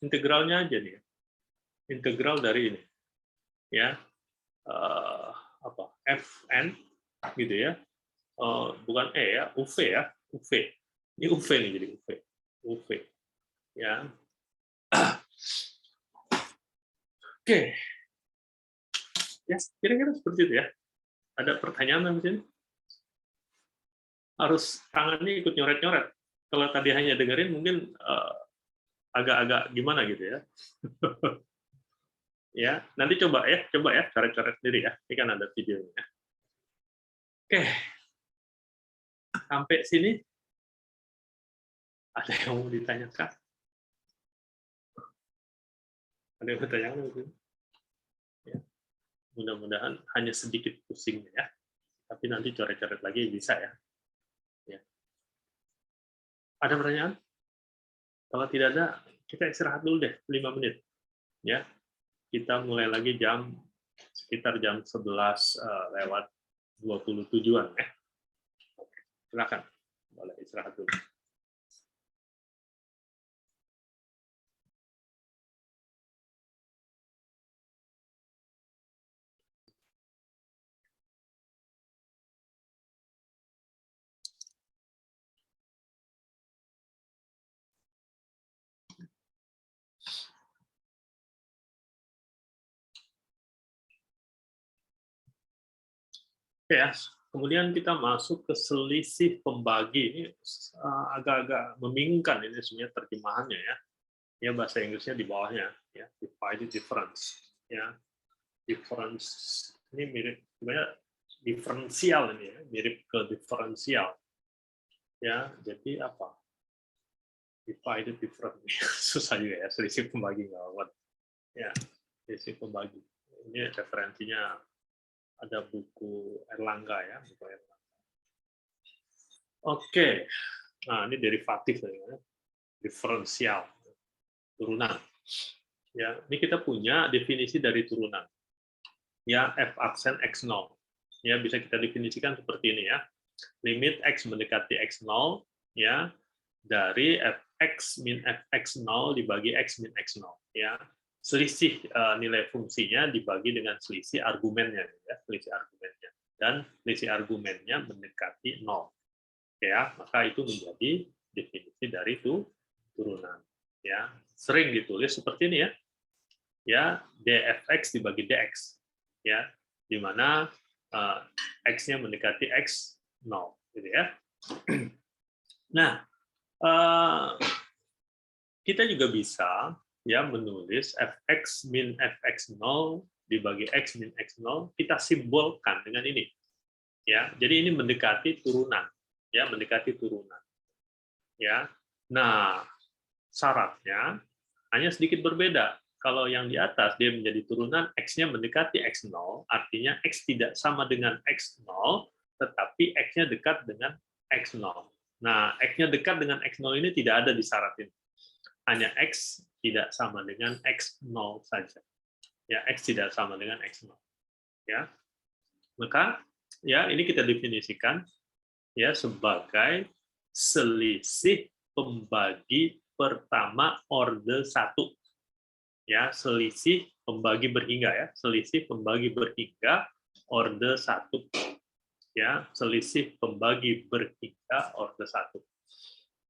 integralnya aja nih. Integral dari ini. Ya. Fn gitu ya. Bukan E ya, UV ya, UV. Ini UV nih jadi UV. UV. Ya. Oke. Ya, kira-kira seperti itu ya. Ada pertanyaan di sini? Harus tangannya ikut nyoret-nyoret. Kalau tadi hanya dengerin mungkin agak-agak gimana gitu ya. Ya, nanti coba ya, coret-coret sendiri ya. Ini kan ada videonya. Oke. Sampai sini ada yang mau ditanyakan? Ada yang bertanya mungkin? Ya. Mudah-mudahan hanya sedikit pusingnya ya. Tapi nanti coret-coret lagi bisa ya. Ya. Ada pertanyaan? Kalau tidak ada, kita istirahat dulu deh 5 menit. Ya. Kita mulai lagi sekitar jam 11 lewat 27-an ya. Silakan. Boleh istirahat dulu. Ya, kemudian kita masuk ke selisih pembagi. Ini agak-agak membingungkan ini sebenarnya terjemahannya ya. Ya bahasa Inggrisnya di bawahnya ya, divided difference ya. Difference ini mirip sebenarnya diferensial ini ya, mirip ke diferensial. Ya, jadi apa? Divided difference. Susah juga ya, selisih pembagi nggak apa. Ya, selisih pembagi. Ini referensinya ada buku Erlangga ya, buku Erlangga. Oke, nah ini derivatif ya, diferensial, turunan. Ya, ini kita punya definisi dari turunan. Ya, f aksen x0. Ya, bisa kita definisikan seperti ini ya. Limit x mendekati x0 ya dari fx min fx0 dibagi x min x0 ya. Selisih nilai fungsinya dibagi dengan selisih argumennya ya, selisih argumennya, dan selisih argumennya mendekati 0 ya, maka itu menjadi definisi dari itu turunan ya. Sering ditulis seperti ini ya dfx dibagi dx ya, di mana x-nya mendekati x0 gitu ya. Nah, kita juga bisa ya menulis fx min fx0 dibagi x min x0, kita simbolkan dengan ini ya. Jadi ini mendekati turunan ya, mendekati turunan ya. Nah, syaratnya hanya sedikit berbeda. Kalau yang di atas dia menjadi turunan, x-nya mendekati x0, artinya x tidak sama dengan x0, tetapi x-nya dekat dengan x0. Nah, x-nya dekat dengan x0 ini tidak ada di syarat ini. Hanya x tidak sama dengan x0 saja. Ya, x tidak sama dengan x0. Ya. Maka ya ini kita definisikan ya sebagai selisih pembagi pertama orde 1. Ya, selisih pembagi berhingga ya, selisih pembagi berhingga orde 1. Ya, selisih pembagi berhingga orde 1.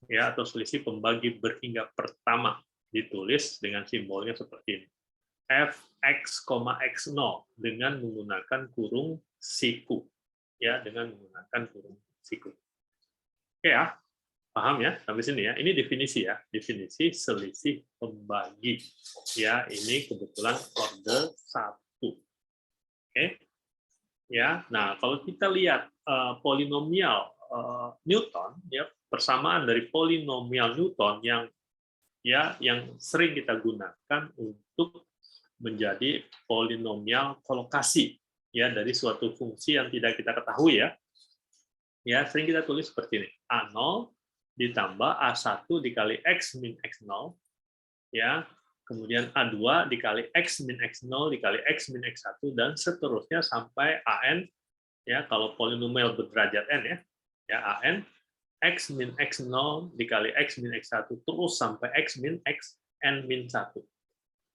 ya, atau selisih pembagi berhingga pertama ditulis dengan simbolnya seperti ini. Fx, x0 dengan menggunakan kurung siku, ya, dengan menggunakan kurung siku. Oke ya, paham ya sampai sini ya. Ini definisi ya, definisi selisih pembagi. Ya, ini kebetulan orde 1. Oke. Ya, nah kalau kita lihat polinomial Newton, ya, persamaan dari polinomial Newton yang sering kita gunakan untuk menjadi polinomial kolokasi, ya, dari suatu fungsi yang tidak kita ketahui ya. Ya, sering kita tulis seperti ini. A0 ditambah A1 dikali X min X0, ya, kemudian A2 dikali X min X0 dikali X min X1, dan seterusnya sampai AN, ya, kalau polinomial berderajat N ya AN, X min X0 dikali X min X1, terus sampai X min X N min 1.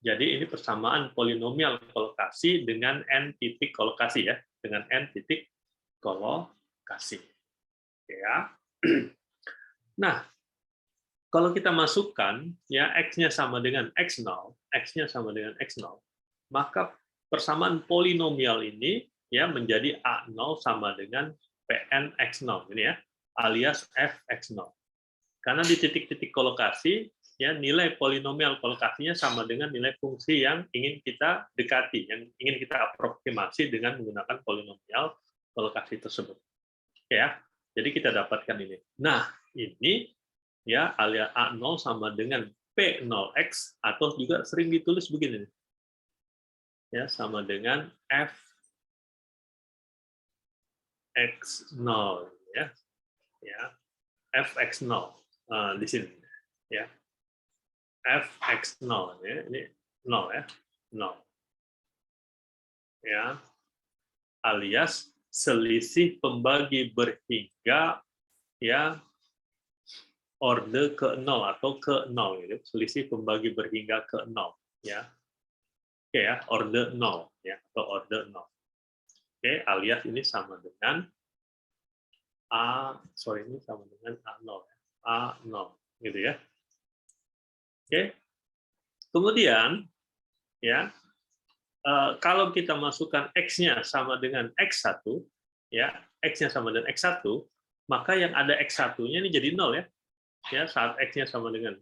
Jadi ini persamaan polinomial kolokasi dengan N titik kolokasi ya, dengan N titik kolokasi. Ya. Nah, kalau kita masukkan ya X-nya sama dengan X0, X-nya sama dengan X0, maka persamaan polinomial ini ya menjadi A0 sama dengan PN X0 ini ya, alias Fx0. Karena di titik-titik kolokasi ya nilai polinomial kolokasinya sama dengan nilai fungsi yang ingin kita dekati, yang ingin kita aproksimasi dengan menggunakan polinomial kolokasi tersebut. Ya. Jadi kita dapatkan ini. Nah, ini ya alias A0 sama dengan P0x, atau juga sering ditulis begini. Ya, sama dengan Fx0 ya. Ya. Fx0 di sini ya. Fx0 ya, ini 0 ya. 0. Ya. Alias selisih pembagi berhingga ya orde ke 0 atau ke 0 gitu. Selisih pembagi berhingga ke 0 ya. Oke ya, orde 0 ya, atau orde 0. Oke, alias ini sama dengan ini sama dengan A0 ya. A0 gitu ya. Oke. Kemudian ya, kalau kita masukkan X-nya sama dengan X1 ya, X-nya sama dengan X1, maka yang ada X1-nya ini jadi 0 ya. Ya, saat X-nya sama dengan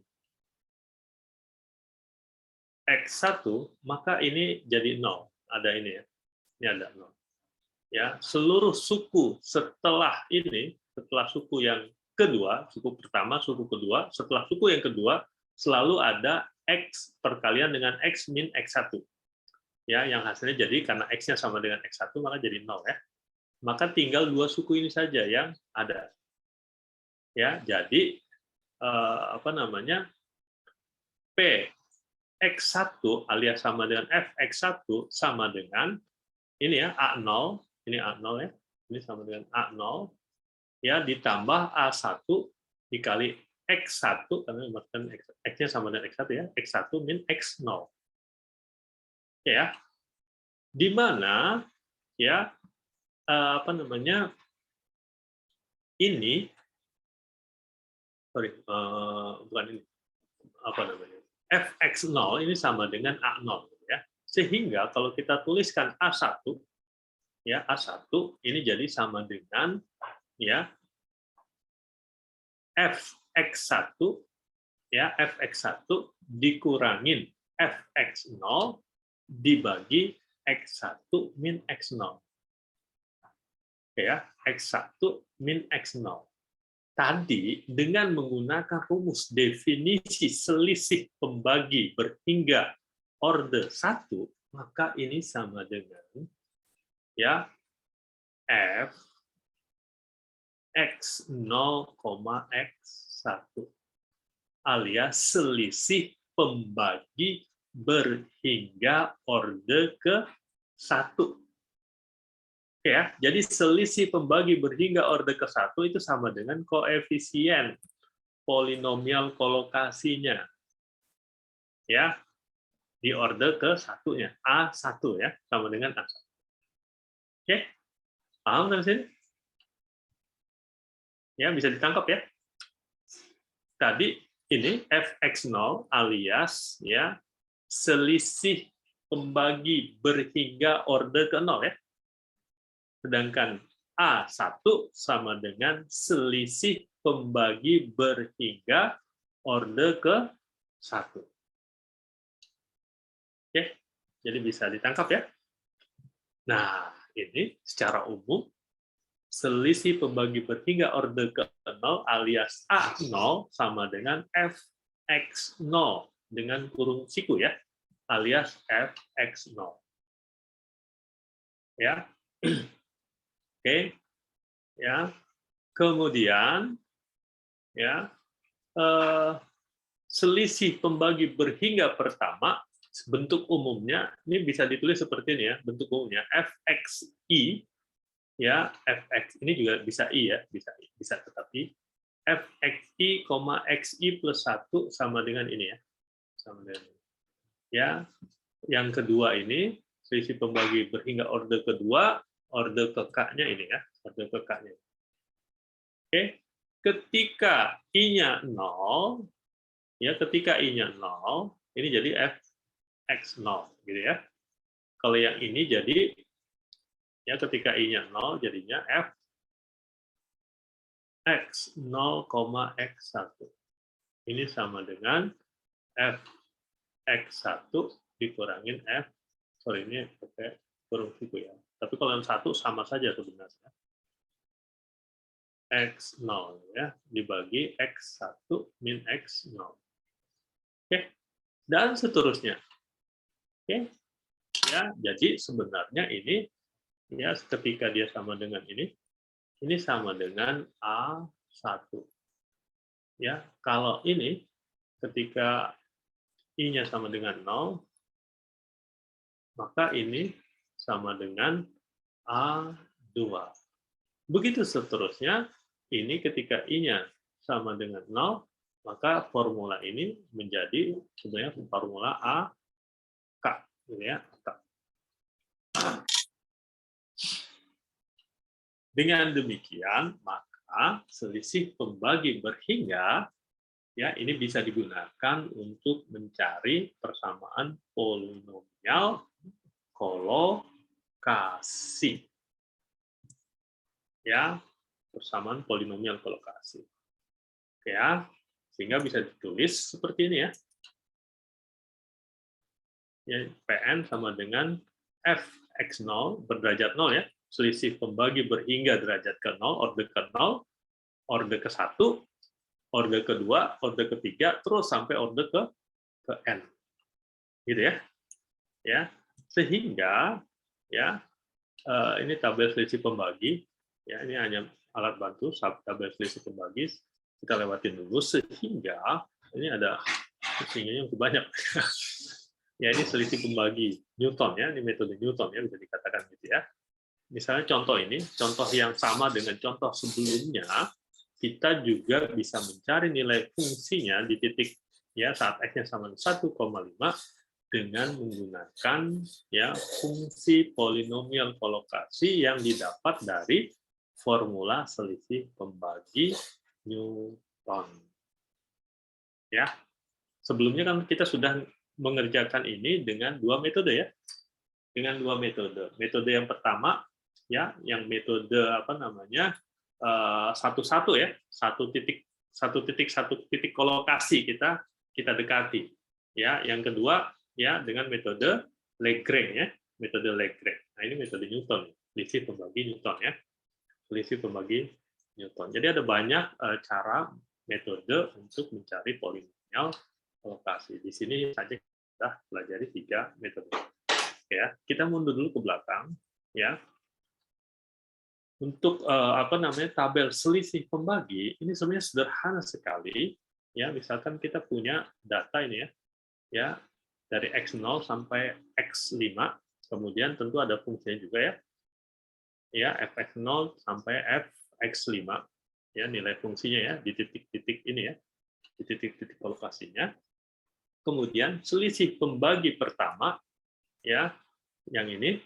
X1, maka ini jadi 0. Ada ini ya. Ini ada 0. Ya, seluruh suku setelah ini, setelah suku yang kedua, suku pertama, suku kedua, setelah suku yang kedua selalu ada X perkalian dengan X min X1. Ya, yang hasilnya jadi karena X-nya sama dengan X1 maka jadi 0 ya. Maka tinggal dua suku ini saja yang ada. Ya, jadi P X1 alias sama dengan Fx1 sama dengan ini ya A0, ini A0 ya. Ini sama dengan A0 ya ditambah A1 dikali X1 karena X-nya sama dengan X1 ya. X1 min X0. Ya, di mana ya ini bukan ini Fx0 ini sama dengan A0 ya, sehingga kalau kita tuliskan A1 ya, A1 ini jadi sama dengan ya Fx1 ya, Fx1 dikurangin Fx0 dibagi X1 min X0. Oke ya, X1 min X0. Tadi dengan menggunakan rumus definisi selisih pembagi berhingga orde 1, maka ini sama dengan ya F X0, X1 alias selisih pembagi berhingga orde ke-1. Oke ya, jadi selisih pembagi berhingga orde ke-1 itu sama dengan koefisien polinomial kolokasinya. Ya, di orde ke-1-nya, A1 ya, sama dengan A1. Oke, paham dari sini? Ya, bisa ditangkap ya? tadi ini fx0 alias ya selisih pembagi berhingga order ke 0 ya. Sedangkan A1 sama dengan selisih pembagi berhingga order ke 1. Oke, jadi bisa ditangkap ya. Nah, ini secara umum selisih pembagi berhingga order ke 0 alias A0 sama dengan fx0 dengan kurung siku ya, alias fx0. Ya. Oke. Ya. Kemudian ya selisih pembagi berhingga pertama bentuk umumnya ini bisa ditulis seperti ini ya, bentuk umumnya fxi ya, fx ini juga bisa i ya, bisa tetapi fxi, xi plus 1 sama dengan ini ya. Sama dengan ini. Ya, yang kedua ini selisih pembagi berhingga order kedua, order ke k-nya ini ya, order ke k-nya. Oke. Ketika i-nya 0 ya, ketika i-nya 0, ini jadi fx0 gitu ya. Kalau yang ini jadi ya ketika i-nya 0 jadinya fx0, x1. Ini sama dengan fx1 dikurangin ini pakai kurung siku ya. Tapi kalau yang satu sama saja sebenarnya. X0 ya dibagi X1 min X0. Oke. Dan seterusnya. Oke. Ya, jadi sebenarnya ini ya ketika dia sama dengan ini sama dengan A1. Ya, kalau ini ketika I-nya sama dengan 0, maka ini sama dengan A2. Begitu seterusnya, ini ketika I-nya sama dengan 0, maka formula ini menjadi sebenarnya formula AK. Gitu ya, AK. Dengan demikian, maka selisih pembagi berhingga ya ini bisa digunakan untuk mencari persamaan polinomial kolokasi. Ya, persamaan polinomial kolokasi. Ya, sehingga bisa ditulis seperti ini ya. Ya, Pn sama dengan fx0 berderajat 0 ya, selisih pembagi berhingga derajat ke 0, order ke 0, order ke 1, order kedua, order ketiga, terus sampai order ke n. Gitu ya. Ya. Sehingga ya ini tabel selisih pembagi ya, ini hanya alat bantu tabel selisih pembagi, kita lewatin dulu sehingga ini ada sehingga yang banyak. Ya ini selisih pembagi Newton ya, ini metode Newton ya bisa dikatakan gitu ya. Misalnya contoh ini, contoh yang sama dengan contoh sebelumnya, kita juga bisa mencari nilai fungsinya di titik ya saat x-nya sama dengan 1,5 dengan menggunakan ya fungsi polinomial kolokasi yang didapat dari formula selisih pembagi Newton. Ya. Sebelumnya kan kita sudah mengerjakan ini dengan dua metode ya. Dengan dua metode. Metode yang pertama ya, yang metode apa namanya? Satu-satu ya, satu titik kolokasi kita dekati. Ya, yang kedua ya dengan metode Lagrange ya, metode Lagrange. Nah, ini metode Newton, selisih pembagi Newton ya. Selisih pembagi Newton. Jadi ada banyak cara metode untuk mencari polinomial kolokasi. Di sini saja kita pelajari 3 metode. Ya, kita mundur dulu ke belakang ya. Untuk apa namanya tabel selisih pembagi ini sebenarnya sederhana sekali ya. Misalkan kita punya data ini ya dari x0 sampai x5, kemudian tentu ada fungsinya juga ya fx0 sampai fx5 ya, nilai fungsinya ya di titik-titik ini ya, di titik-titik kolokasinya. Kemudian selisih pembagi pertama ya yang ini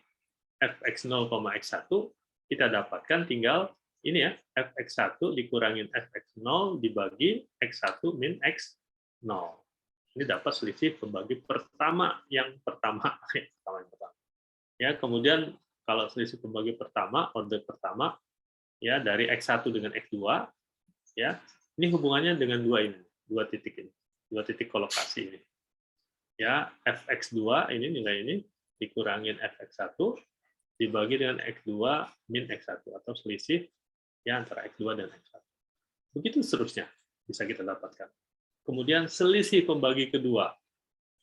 fx0, x1 kita dapatkan tinggal ini ya, fx1 dikurangin fx0 dibagi x1 min x0. Ini dapat selisih pembagi pertama yang pertama. Ya, kemudian kalau selisih pembagi pertama, order pertama, ya dari x1 dengan x2, ya ini hubungannya dengan dua titik ini, dua titik kolokasi ini. Ya, fx2 ini nilai ini dikurangin fx1 dibagi dengan x2 min x1 atau selisih ya antara x2 dan x1. Begitu seterusnya bisa kita dapatkan. Kemudian selisih pembagi kedua,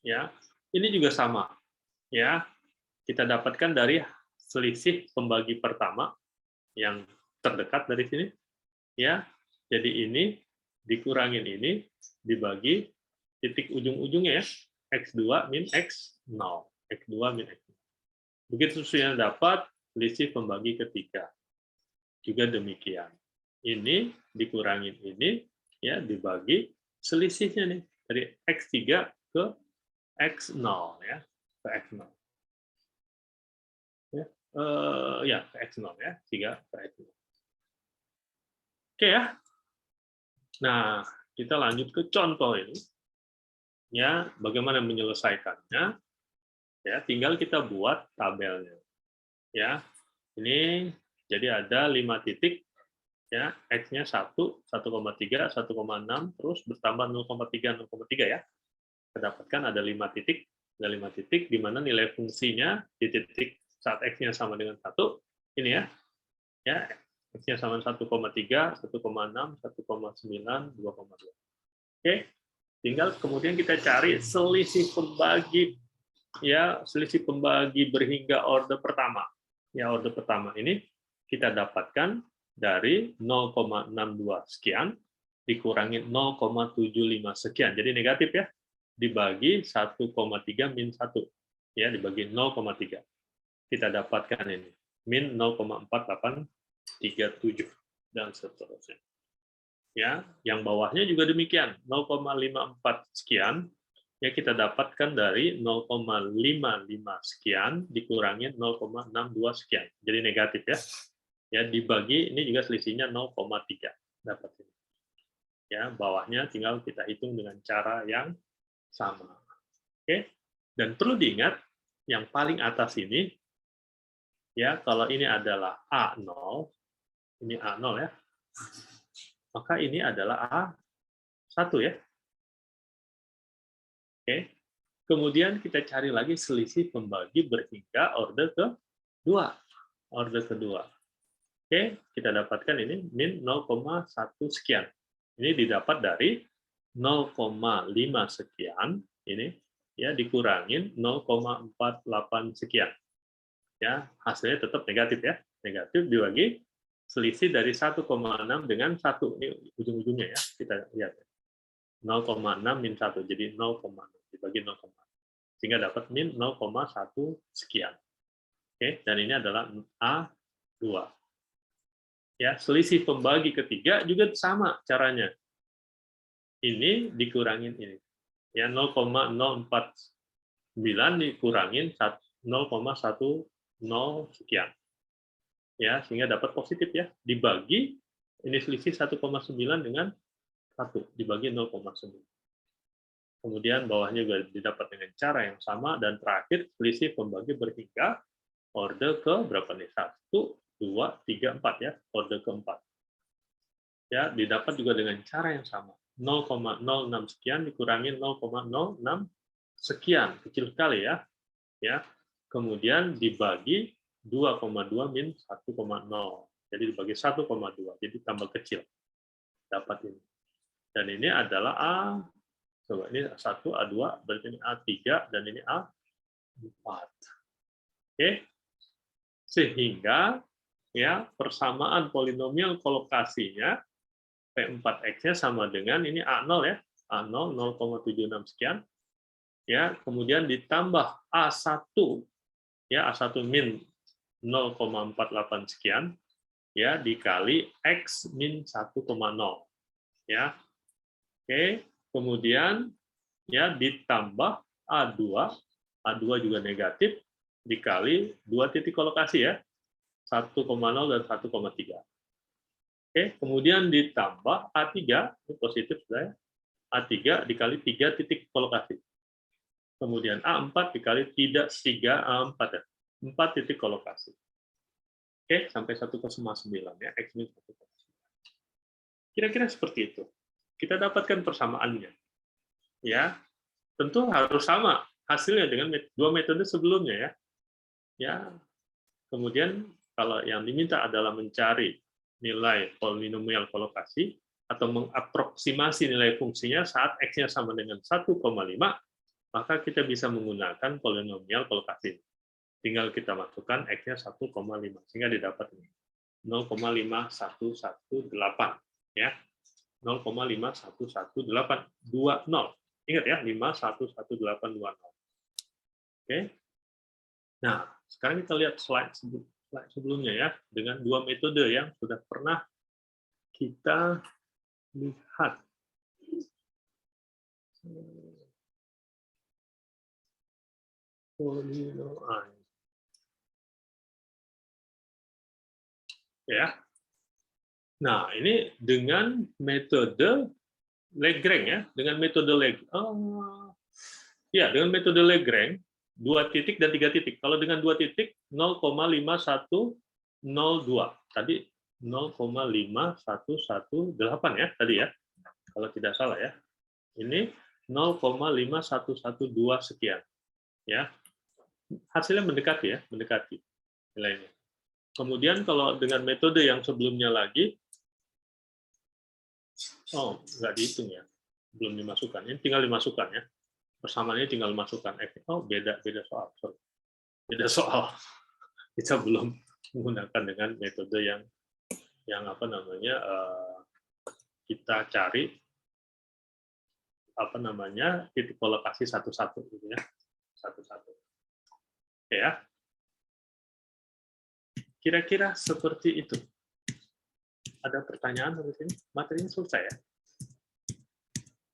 ya ini juga sama, ya kita dapatkan dari selisih pembagi pertama yang terdekat dari sini, ya jadi ini dikurangin ini dibagi titik ujung-ujungnya ya x2 min x0, x2 min x0. Begitu seterusnya dapat selisih pembagi ketiga. Juga demikian. Ini dikurangin ini ya dibagi selisihnya nih dari x3 ke x0 ya, ke x0. Ya, ke x0 ya, 3 ke x0. Oke ya. Nah, kita lanjut ke contoh ini. Ya, bagaimana menyelesaikannya? Ya, tinggal kita buat tabelnya. Ya. Ini jadi ada 5 titik ya, x-nya 1, 1,3, 1,6 terus bertambah 0,3 0,3 ya. Kita dapatkan ada 5 titik, di mana nilai fungsinya di titik saat x-nya sama dengan 1 ini ya. Ya, x-nya sama 1,3, 1,6, 1,9, 2,2. Oke. Tinggal kemudian kita cari selisih pembagi ya, selisih pembagi berhingga order pertama. Ya, order pertama ini kita dapatkan dari 0,62 sekian dikurangi 0,75 sekian. Jadi negatif ya. Dibagi 1,3 min 1. Ya, dibagi 0,3. Kita dapatkan ini. Min 0,4837 dan seterusnya. Ya, yang bawahnya juga demikian. 0,54 sekian ya kita dapatkan dari 0,55 sekian dikurangi 0,62 sekian. Jadi negatif ya. Ya dibagi ini juga selisihnya 0,3 dapat ini. Ya, bawahnya tinggal kita hitung dengan cara yang sama. Oke. Dan perlu diingat yang paling atas ini ya kalau ini adalah A0, ini A0 ya. Maka ini adalah A1 ya. Oke. Kemudian kita cari lagi selisih pembagi berhingga order kedua. Order kedua. Oke, kita dapatkan ini min 0,1 sekian. Ini didapat dari 0,5 sekian ini ya dikurangin 0,48 sekian. Ya, hasilnya tetap negatif ya. Negatif dibagi selisih dari 1,6 dengan 1. Ini ujung-ujungnya ya. Kita lihat. 0,6 min 1 jadi 0,6 dibagi 0,6 sehingga dapat min 0,1 sekian. Oke, dan ini adalah A2. Ya, selisih pembagi ketiga juga sama caranya. Ini dikurangin ini. Ya, 0,049 dikurangin 0,10 sekian. Ya, sehingga dapat positif ya. Dibagi ini selisih 1,9 dengan 1 dibagi 0,9. Kemudian bawahnya juga didapat dengan cara yang sama dan terakhir selisih pembagi berhingga order ke berapa nih? 1, 2, 3, 4 ya, order keempat. Ya, didapat juga dengan cara yang sama. 0,06 sekian dikurangi 0,06 sekian, kecil sekali ya. Ya. Kemudian dibagi 2,2 min 1,0. Jadi dibagi 1,2, jadi tambah kecil. Dapat ini. Dan ini adalah coba ini A1, A2, berarti ini A3, dan ini A4. Oke? Sehingga ya persamaan polinomial kolokasinya P4X-nya sama dengan ini A0 ya. A0 0,76 sekian. Ya, kemudian ditambah A1 ya, A1 min 0,48 sekian ya dikali X min 1,0 ya. Oke, kemudian ya ditambah A2, A2 juga negatif dikali 2 titik kolokasi ya. 1,0 dan 1,3. Oke, kemudian ditambah A3, ini positif sudah ya. A3 dikali 3 titik kolokasi. Kemudian A4 dikali 3 A4 ya. 4 titik kolokasi. Oke, sampai 1,9 ya, X min 1,9. Kira-kira seperti itu. Kita dapatkan persamaannya. Ya, tentu harus sama hasilnya dengan dua metode sebelumnya ya. Ya. Kemudian kalau yang diminta adalah mencari nilai polinomial kolokasi atau mengaproksimasi nilai fungsinya saat X-nya sama dengan 1,5, maka kita bisa menggunakan polinomial kolokasi. Tinggal kita masukkan X-nya 1,5, sehingga didapat 0,5118. Ya. 0,511820. Ingat ya, 511820. Oke. Nah, sekarang kita lihat slide sebelumnya ya, dengan dua metode yang sudah pernah kita lihat. Ya. Nah, ini dengan metode Lagrange ya, dengan metode dengan metode Lagrange 2 titik dan 3 titik. Kalau dengan 2 titik 0,5102. Tadi 0,5118 ya tadi ya. Kalau tidak salah ya. Ini 0,5112 sekian. Ya. Hasilnya mendekati ya, mendekati nilainya. Kemudian kalau dengan metode yang sebelumnya lagi nggak dihitung ya. Belum dimasukkan. Ini tinggal dimasukkan ya. Persamaannya tinggal masukkan. Beda soal. Sorry. Beda soal. Kita belum menggunakan dengan metode yang apa namanya kita cari apa namanya titik kolokasi satu-satu gitu ya. Satu-satu. Oke ya. Kira-kira seperti itu. Ada pertanyaan sampai sini? Materinya selesai ya?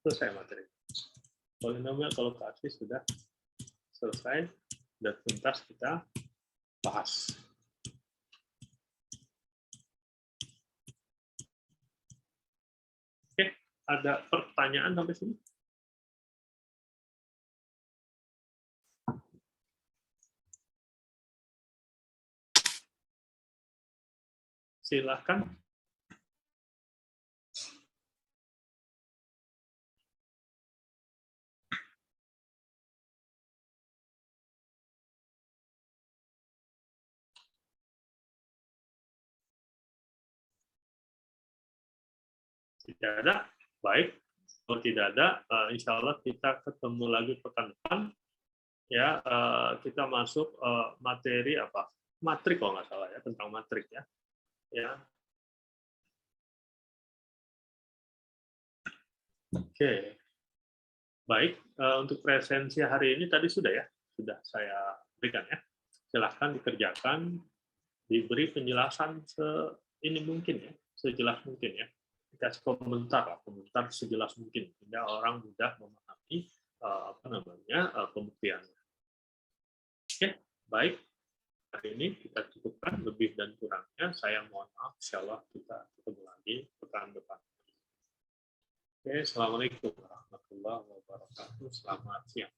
Selesai materi. Polinomial kolokasi sudah selesai, sudah tuntas kita bahas. Oke, ada pertanyaan sampai sini? Silakan. Tidak ada, baik. Kalau tidak ada, insya Allah kita ketemu lagi pekan depan. Ya, kita masuk materi apa? Matrik kalau nggak salah ya, tentang matrik ya. Ya. Oke. Baik, untuk presensi hari ini tadi sudah ya, sudah saya berikan ya. Silahkan dikerjakan, diberi penjelasan ini mungkin ya, sejelas mungkin ya. Dikasih komentar sejelas mungkin sehingga orang mudah memahami apa namanya pembuktiannya. Oke, baik. Hari ini kita cukupkan, lebih dan kurangnya saya mohon maaf. Insyaallah kita ketemu lagi pekan depan. Oke, assalamualaikum warahmatullahi wabarakatuh. Selamat siang.